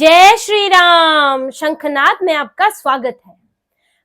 जय श्री राम। शंखनाद में आपका स्वागत है।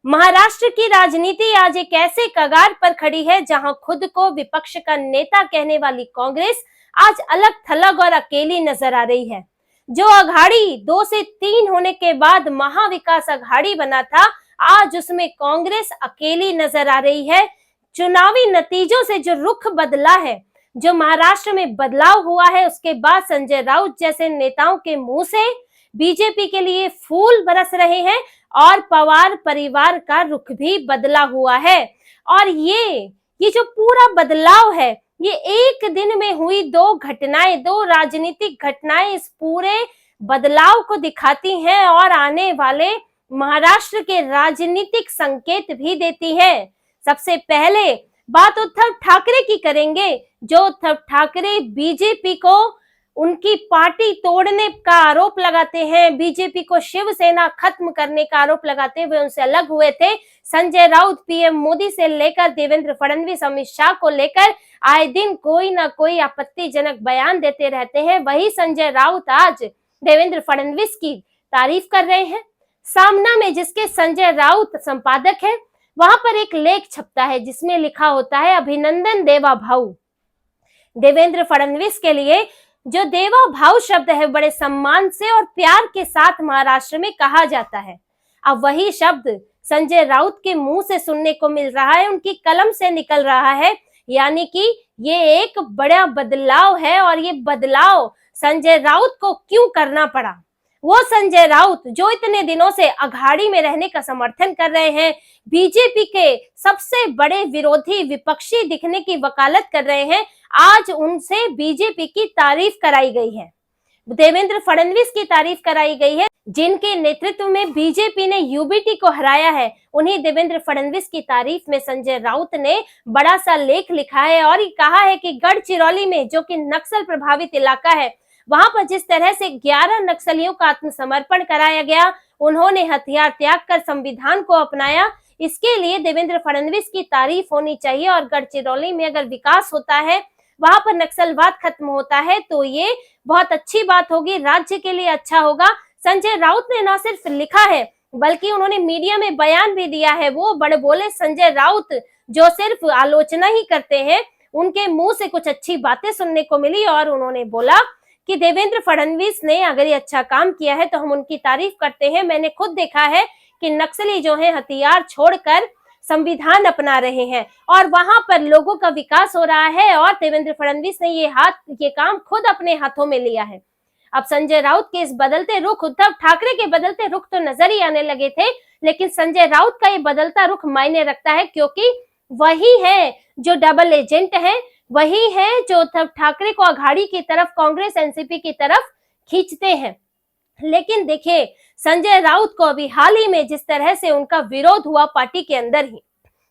महाराष्ट्र की राजनीति आज एक ऐसे कगार पर खड़ी है जहां खुद को विपक्ष का नेता कहने वाली कांग्रेस आज अलग थलग और अकेली नजर आ रही है। जो अघाड़ी 2 से 3 होने के बाद महाविकास अघाड़ी बना था, आज उसमें कांग्रेस अकेली नजर आ रही है। चुनावी नतीजों से जो रुख बदला है, जो महाराष्ट्र में बदलाव हुआ है, उसके बाद संजय राउत जैसे नेताओं के मुंह से बीजेपी के लिए फूल बरस रहे हैं और पवार परिवार का रुख भी बदला हुआ है। और ये जो पूरा बदलाव है, ये एक दिन में हुई 2 घटनाएं, 2 राजनीतिक घटनाएं इस पूरे बदलाव को दिखाती हैं और आने वाले महाराष्ट्र के राजनीतिक संकेत भी देती है। सबसे पहले बात उद्धव ठाकरे की करेंगे, जो उद्धव ठाकरे बीजेपी को उनकी पार्टी तोड़ने का आरोप लगाते हैं, बीजेपी को शिवसेना खत्म करने का आरोप लगाते हुए उनसे अलग हुए थे। संजय राउत पीएम मोदी से लेकर देवेंद्र फडणवीस, अमित शाह को लेकर आए दिन कोई ना कोई आपत्तिजनक बयान देते रहते हैं। वही संजय राउत आज देवेंद्र फडणवीस की तारीफ कर रहे हैं। सामना में जिसके संजय राउत संपादक है, वहां पर एक लेख छपता है जिसमें लिखा होता है, अभिनंदन देवा भाऊ। देवेंद्र फडणवीस के लिए जो देवा भाव शब्द है, बड़े सम्मान से और प्यार के साथ महाराष्ट्र में कहा जाता है। अब वही शब्द संजय राउत के मुंह से सुनने को मिल रहा है, उनकी कलम से निकल रहा है। यानी कि ये एक बड़ा बदलाव है। और ये बदलाव संजय राउत को क्यों करना पड़ा? वो संजय राउत जो इतने दिनों से अघाड़ी में रहने का समर्थन कर रहे हैं, बीजेपी के सबसे बड़े विरोधी विपक्षी दिखने की वकालत कर रहे हैं, आज उनसे बीजेपी की तारीफ कराई गई है, देवेंद्र फडणवीस की तारीफ कराई गई है। जिनके नेतृत्व में बीजेपी ने यूबीटी को हराया है, उन्हीं देवेंद्र फडणवीस की तारीफ में संजय राउत ने बड़ा सा लेख लिखा है और ये कहा है कि गढ़चिरौली में, जो कि नक्सल प्रभावित इलाका है, वहां पर जिस तरह से 11 नक्सलियों का आत्मसमर्पण कराया गया, उन्होंने हथियार त्याग कर संविधान को अपनाया, इसके लिए देवेंद्र फडणवीस की तारीफ होनी चाहिए। और गढ़चिरौली में अगर विकास होता है, वहां पर नक्सलवाद खत्म होता है, तो ये बहुत अच्छी बात होगी, राज्य के लिए अच्छा होगा। संजय राउत ने न सिर्फ लिखा है बल्कि उन्होंने मीडिया में बयान भी दिया है। वो बड़े बोले संजय राउत जो सिर्फ आलोचना ही करते हैं, उनके मुंह से कुछ अच्छी बातें सुनने को मिली और उन्होंने बोला कि देवेंद्र फडणवीस ने अगर ये अच्छा काम किया है तो हम उनकी तारीफ करते हैं। मैंने खुद देखा है कि नक्सली जो है हथियार छोड़कर संविधान अपना रहे हैं और वहां पर लोगों का विकास हो रहा है और देवेंद्र फडणवीस ने ये काम खुद अपने हाथों में लिया है। अब संजय राउत के इस बदलते रुख, उद्धव ठाकरे के बदलते रुख तो नजर ही आने लगे थे, लेकिन संजय राउत का ये बदलता रुख मायने रखता है, क्योंकि वही है जो डबल एजेंट है, वही है जो उद्धव ठाकरे को अघाड़ी की तरफ, कांग्रेस एनसीपी की तरफ खींचते हैं। लेकिन देखिए, संजय राउत को अभी हाल ही में जिस तरह से उनका विरोध हुआ पार्टी के अंदर ही,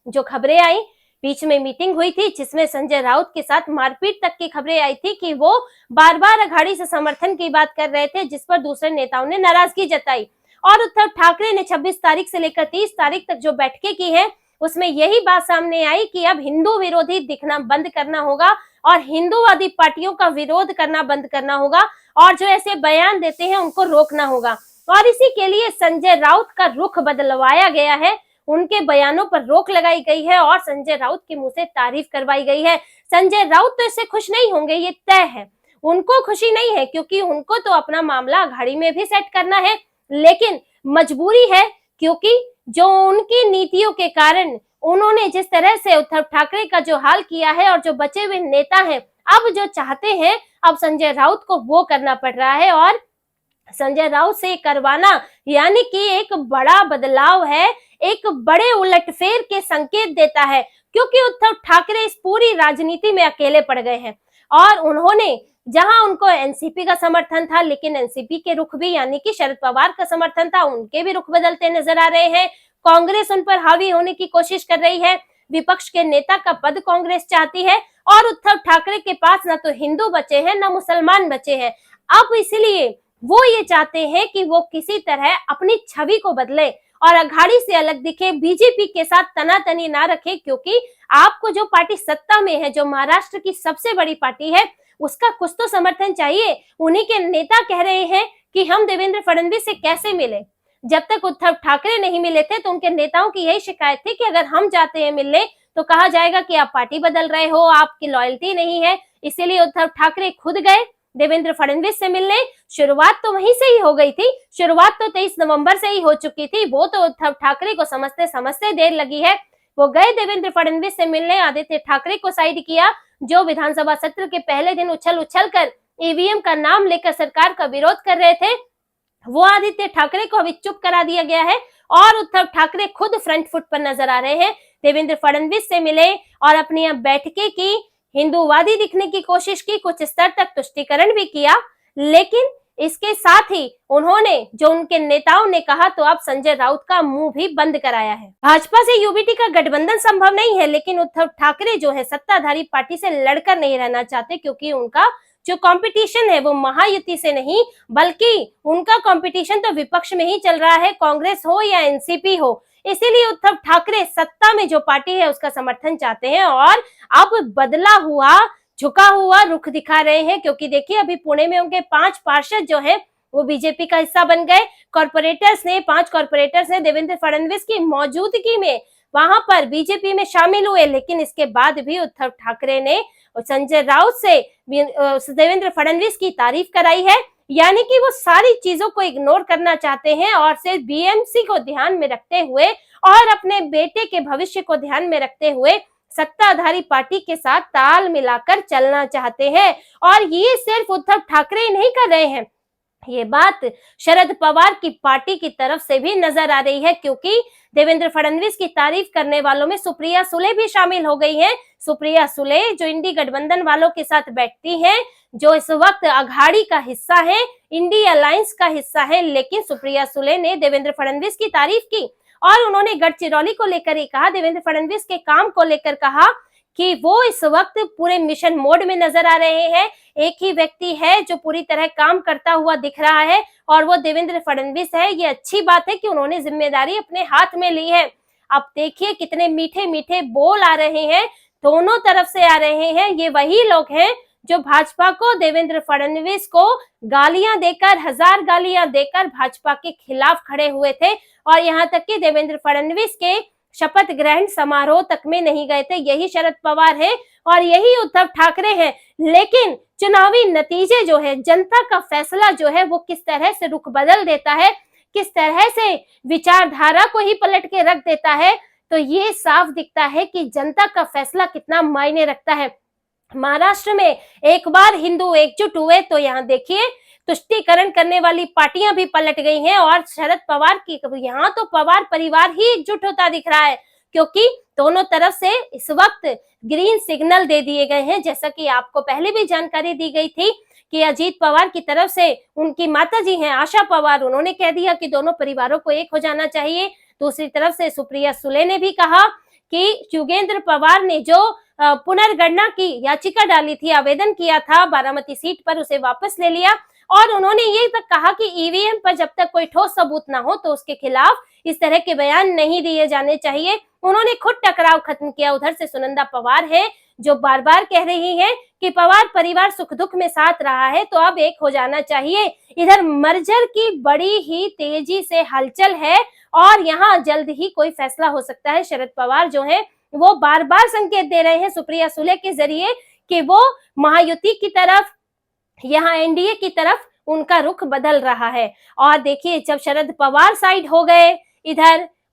जो खबरें आई, बीच में मीटिंग हुई थी जिसमें संजय राउत के साथ मारपीट तक की खबरें आई थी कि वो बार बार अघाड़ी से समर्थन की बात कर रहे थे, जिस पर दूसरे नेताओं ने नाराजगी जताई। और उद्धव ठाकरे ने 26 तारीख से लेकर 30 तारीख तक जो बैठकें की है, उसमें यही बात सामने आई कि अब हिंदू विरोधी दिखना बंद करना होगा और हिंदूवादी पार्टियों का विरोध करना बंद करना होगा और जो ऐसे बयान देते हैं उनको रोकना होगा। और इसी के लिए संजय राउत का रुख बदलवाया गया है, उनके बयानों पर रोक लगाई गई है और संजय राउत के मुंह से तारीफ करवाई गई है। संजय राउत तो इससे खुश नहीं होंगे, ये तय है। उनको खुशी नहीं है क्योंकि उनको तो अपना मामला अघाड़ी में भी सेट करना है, लेकिन मजबूरी है क्योंकि जो उनकी नीतियों के कारण उन्होंने जिस तरह से उद्धव ठाकरे का जो हाल किया है और जो बचे हुए नेता हैं, अब जो चाहते हैं, अब संजय राउत को वो करना पड़ रहा है। और संजय राउत से करवाना यानी कि एक बड़ा बदलाव है, एक बड़े उलटफेर के संकेत देता है, क्योंकि उद्धव ठाकरे इस पूरी राजनीति में अकेले पड़ गए हैं और उन्होंने, जहां उनको एनसीपी का समर्थन था, लेकिन एनसीपी के रुख भी, यानी कि शरद पवार का समर्थन था, उनके भी रुख बदलते नजर आ रहे हैं। कांग्रेस उन पर हावी होने की कोशिश कर रही है, विपक्ष के नेता का पद कांग्रेस चाहती है और उद्धव ठाकरे के पास ना तो हिंदू बचे हैं ना मुसलमान बचे हैं। अब इसलिए वो ये चाहते हैं कि वो किसी तरह अपनी छवि को बदले और अघाड़ी से अलग दिखे, बीजेपी के साथ तनातनी ना रखे, क्योंकि आपको जो पार्टी सत्ता में है, जो महाराष्ट्र की सबसे बड़ी पार्टी है, उसका कुछ तो समर्थन चाहिए। उन्हीं के नेता कह रहे हैं कि हम देवेंद्र फडणवीस से कैसे मिले। जब तक उद्धव ठाकरे नहीं मिले थे तो उनके नेताओं की यही शिकायत थी कि अगर हम जाते हैं मिलने तो कहा जाएगा कि आप पार्टी बदल रहे हो, आपकी लॉयल्टी नहीं है। इसीलिए उद्धव ठाकरे खुद गए देवेंद्र फडणवीस से मिलने। शुरुआत तो वहीं से ही हो गई थी, शुरुआत तो 23 नवंबर से ही हो चुकी थी। वो तो उद्धव ठाकरे को समझते समझते देर लगी है। वो गए देवेंद्र फडणवीस से मिलने, आदित्य ठाकरे को साइड किया, जो विधानसभा सत्र के पहले दिन उछल उछल कर ईवीएम का नाम लेकर सरकार का विरोध कर रहे थे, वो आदित्य ठाकरे को अभी चुप करा दिया गया है और उद्धव ठाकरे खुद फ्रंट फुट पर नजर आ रहे हैं। देवेंद्र फडणवीस से मिले और अपनी अब बैठकें की, हिंदूवादी दिखने की कोशिश की, कुछ स्तर तक तुष्टीकरण भी किया, लेकिन इसके साथ ही उन्होंने जो उनके नेताओं ने कहा तो अब संजय राउत का मुंह भी बंद कराया है। भाजपा से यूबीटी का गठबंधन संभव नहीं है, लेकिन उद्धव ठाकरे जो है सत्ताधारी पार्टी से लड़कर नहीं रहना चाहते, क्योंकि उनका जो कंपटीशन है वो महायुति से नहीं बल्कि उनका कंपटीशन तो विपक्ष में ही चल रहा है, कांग्रेस हो या एनसीपी हो। इसीलिए उद्धव ठाकरे सत्ता में जो पार्टी है उसका समर्थन चाहते हैं और अब बदला हुआ झुका हुआ रुख दिखा रहे हैं, क्योंकि देखिए अभी पुणे में उनके 5 पार्षद जो है वो बीजेपी का हिस्सा बन गए। 5 कॉर्पोरेटर्स ने देवेंद्र फडणवीस की मौजूदगी में वहां पर बीजेपी में शामिल हुए, लेकिन इसके बाद भी उद्धव ठाकरे ने संजय राउत से देवेंद्र फडणवीस की तारीफ कराई है। यानी कि वो सारी चीजों को इग्नोर करना चाहते हैं और सिर्फ बीएमसी को ध्यान में रखते हुए और अपने बेटे के भविष्य को ध्यान में रखते हुए सत्ताधारी पार्टी के साथ ताल मिलाकर चलना चाहते हैं। और ये सिर्फ उद्धव ठाकरे ही नहीं कर रहे हैं, ये बात शरद पवार की पार्टी की तरफ से भी नजर आ रही है, क्योंकि देवेंद्र फडणवीस की तारीफ करने वालों में सुप्रिया सुले भी शामिल हो गई हैं। सुप्रिया सुले जो इंडी गठबंधन वालों के साथ बैठती हैं, जो इस वक्त अघाड़ी का हिस्सा है, इंडी अलायंस का हिस्सा है, लेकिन सुप्रिया सुले ने देवेंद्र फडणवीस की तारीफ की और उन्होंने गढ़चिरौली को लेकर ही कहा, देवेंद्र फडणवीस के काम को लेकर कहा कि वो इस वक्त पूरे मिशन मोड में नजर आ रहे हैं। एक ही व्यक्ति है जो पूरी तरह काम करता हुआ दिख रहा है और वो देवेंद्र फडणवीस है। ये अच्छी बात है कि उन्होंने जिम्मेदारी अपने हाथ में ली है। अब देखिए कितने मीठे मीठे बोल आ रहे हैं, दोनों तरफ से आ रहे हैं। ये वही लोग हैं जो भाजपा को, देवेंद्र फडणवीस को गालियां देकर, 1000 गालियां देकर भाजपा के खिलाफ खड़े हुए थे और यहाँ तक कि देवेंद्र फडणवीस के शपथ ग्रहण समारोह तक में नहीं गए थे। यही शरद पवार हैं और यही उद्धव ठाकरे हैं। लेकिन चुनावी नतीजे जो है, जनता का फैसला जो है, वो किस तरह से रुख बदल देता है, किस तरह से विचारधारा को ही पलट के रख देता है, तो ये साफ दिखता है कि जनता का फैसला कितना मायने रखता है। महाराष्ट्र में एक बार हिंदू एकजुट हुए तो यहाँ देखिए तुष्टीकरण करने वाली पार्टियां भी पलट गई हैं और शरद पवार की यहाँ तो पवार परिवार ही एकजुट होता दिख रहा है, क्योंकि दोनों तरफ से इस वक्त ग्रीन सिग्नल दे दिए गए हैं। जैसा कि आपको पहले भी जानकारी दी गई थी कि अजीत पवार की तरफ से उनकी माताजी हैं आशा पवार, उन्होंने कह दिया कि दोनों परिवारों को एक हो जाना चाहिए। दूसरी तरफ से सुप्रिया सुले ने भी कहा कि योगेंद्र पवार ने जो पुनर्गणना की याचिका डाली थी, आवेदन किया था बारामती सीट पर, उसे वापस ले लिया और उन्होंने ये तक कहा कि ईवीएम पर जब तक कोई ठोस सबूत ना हो तो उसके खिलाफ इस तरह के बयान नहीं दिए जाने चाहिए। उन्होंने खुद टकराव खत्म किया। उधर से सुनंदा पवार है जो बार बार कह रही है कि पवार परिवार सुख दुख में साथ रहा है तो अब एक हो जाना चाहिए। इधर मर्जर की बड़ी ही तेजी से हलचल है और यहाँ जल्द ही कोई फैसला हो सकता है। शरद पवार जो है वो बार बार संकेत दे रहे हैं सुप्रिया सुले के जरिए कि वो महायुति की तरफ, यहाँ एनडीए की तरफ उनका रुख बदल रहा है। और देखिए जब शरद पवार साइड हो गए,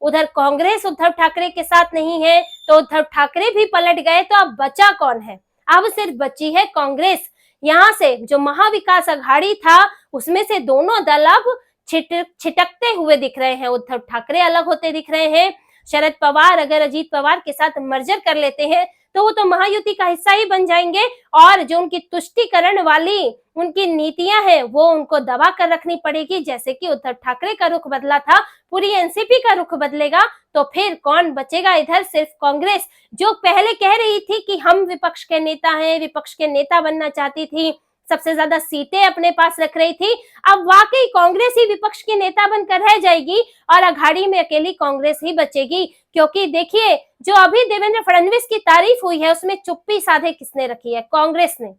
उधर कांग्रेस उद्धव ठाकरे के साथ नहीं है तो उद्धव ठाकरे भी पलट गए, तो अब बचा कौन है? अब सिर्फ बची है कांग्रेस। यहाँ से जो महाविकास अघाड़ी था उसमें से दोनों दल अब छिटकते हुए दिख रहे हैं। उद्धव ठाकरे अलग होते दिख रहे हैं। शरद पवार अगर अजीत पवार के साथ मर्जर कर लेते हैं तो वो तो महायुति का हिस्सा ही बन जाएंगे और जो उनकी तुष्टीकरण वाली उनकी नीतियां हैं वो उनको दबा कर रखनी पड़ेगी। जैसे कि उद्धव ठाकरे का रुख बदला था, पूरी एनसीपी का रुख बदलेगा तो फिर कौन बचेगा? इधर सिर्फ कांग्रेस जो पहले कह रही थी कि हम विपक्ष के नेता हैं, विपक्ष के नेता बनना चाहती थी, सबसे ज्यादा सीटें अपने पास रख रही थी, अब वाकई कांग्रेस ही विपक्ष की नेता बनकर रह जाएगी और अघाड़ी में अकेली कांग्रेस ही बचेगी। क्योंकि देखिए जो अभी देवेंद्र फडणवीस की तारीफ हुई है उसमें चुप्पी साधे किसने रखी है? कांग्रेस ने।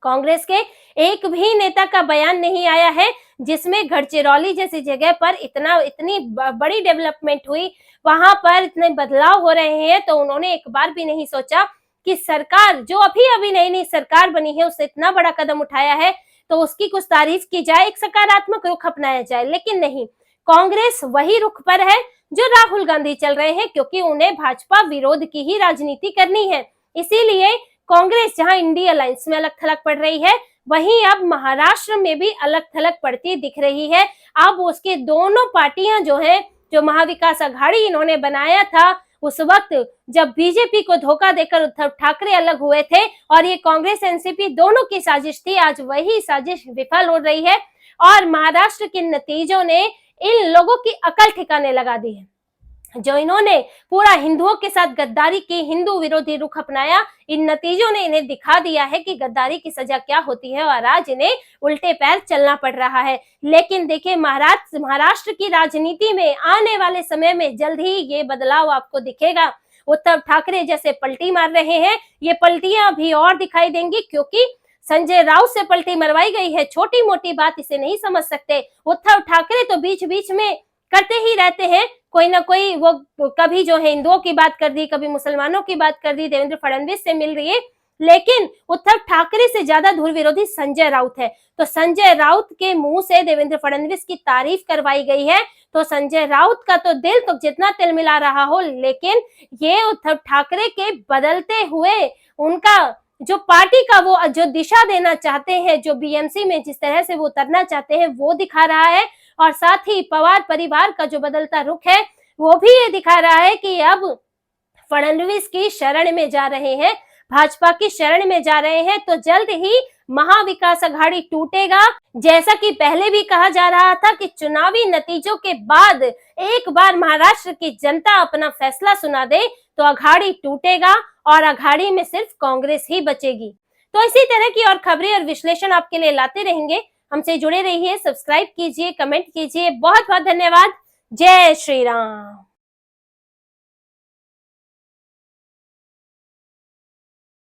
कांग्रेस के एक भी नेता का बयान नहीं आया है जिसमें गढ़चिरौली जैसी जगह पर इतनी बड़ी डेवलपमेंट हुई, वहां पर इतने बदलाव हो रहे हैं, तो उन्होंने एक बार भी नहीं सोचा कि सरकार जो अभी नई नई सरकार बनी है उससे इतना बड़ा कदम उठाया है तो उसकी कुछ तारीफ की जाए, एक सकारात्मक रुख अपनाया जाए। लेकिन नहीं, कांग्रेस वही रुख पर है जो राहुल गांधी चल रहे हैं, क्योंकि उन्हें भाजपा विरोध की ही राजनीति करनी है। इसीलिए कांग्रेस जहां इंडिया अलायंस में अलग थलग पड़ रही है, वहीं अब महाराष्ट्र में भी अलग थलग पड़ती दिख रही है। अब उसके दोनों पार्टियां जो है, जो महाविकास आघाड़ी इन्होंने बनाया था उस वक्त जब बीजेपी को धोखा देकर उद्धव ठाकरे अलग हुए थे, और ये कांग्रेस एनसीपी दोनों की साजिश थी, आज वही साजिश विफल हो रही है और महाराष्ट्र के नतीजों ने इन लोगों की अकल ठिकाने लगा दी है। जो इन्होंने पूरा हिंदुओं के साथ गद्दारी की, हिंदू विरोधी रुख अपनाया, इन नतीजों ने इन्हें दिखा दिया है कि गद्दारी की सजा क्या होती है और आज इन्हें उल्टे पैर चलना पड़ रहा है। लेकिन देखिए, महाराष्ट्र की राजनीति में आने वाले समय में जल्द ही ये बदलाव आपको दिखेगा। उद्धव ठाकरे जैसे पलटी मार रहे हैं, ये पलटियां भी और दिखाई देंगी, क्योंकि संजय राउत से पलटी मरवाई गई है। छोटी मोटी बात इसे नहीं समझ सकते। उद्धव ठाकरे तो बीच बीच में करते ही रहते हैं कोई ना कोई, वो कभी जो है हिंदुओं की बात कर दी, कभी मुसलमानों की बात कर दी, देवेंद्र फडणवीस से मिल रही है। लेकिन उद्धव ठाकरे से ज्यादा धुर विरोधी संजय राउत है, तो संजय राउत के मुंह से देवेंद्र फडणवीस की तारीफ करवाई गई है। तो संजय राउत का तो दिल तो जितना तिल मिला रहा हो, लेकिन ये उद्धव ठाकरे के बदलते हुए उनका जो पार्टी का वो जो दिशा देना चाहते हैं, जो बीएमसी में जिस तरह से वो उतरना चाहते हैं, वो दिखा रहा है। और साथ ही पवार परिवार का जो बदलता रुख है, वो भी ये दिखा रहा है कि अब फडणवीस की शरण में जा रहे हैं, भाजपा की शरण में जा रहे हैं। तो जल्द ही महाविकास आघाड़ी टूटेगा। जैसा कि पहले भी कहा जा रहा था कि चुनावी नतीजों के बाद एक बार महाराष्ट्र की जनता अपना फैसला सुना दे तो अघाड़ी टूटेगा और अघाड़ी में सिर्फ कांग्रेस ही बचेगी। तो इसी तरह की और खबरें और विश्लेषण आपके लिए लाते रहेंगे। हमसे जुड़े रहिए, सब्सक्राइब कीजिए, कमेंट कीजिए। बहुत बहुत धन्यवाद। जय श्री राम।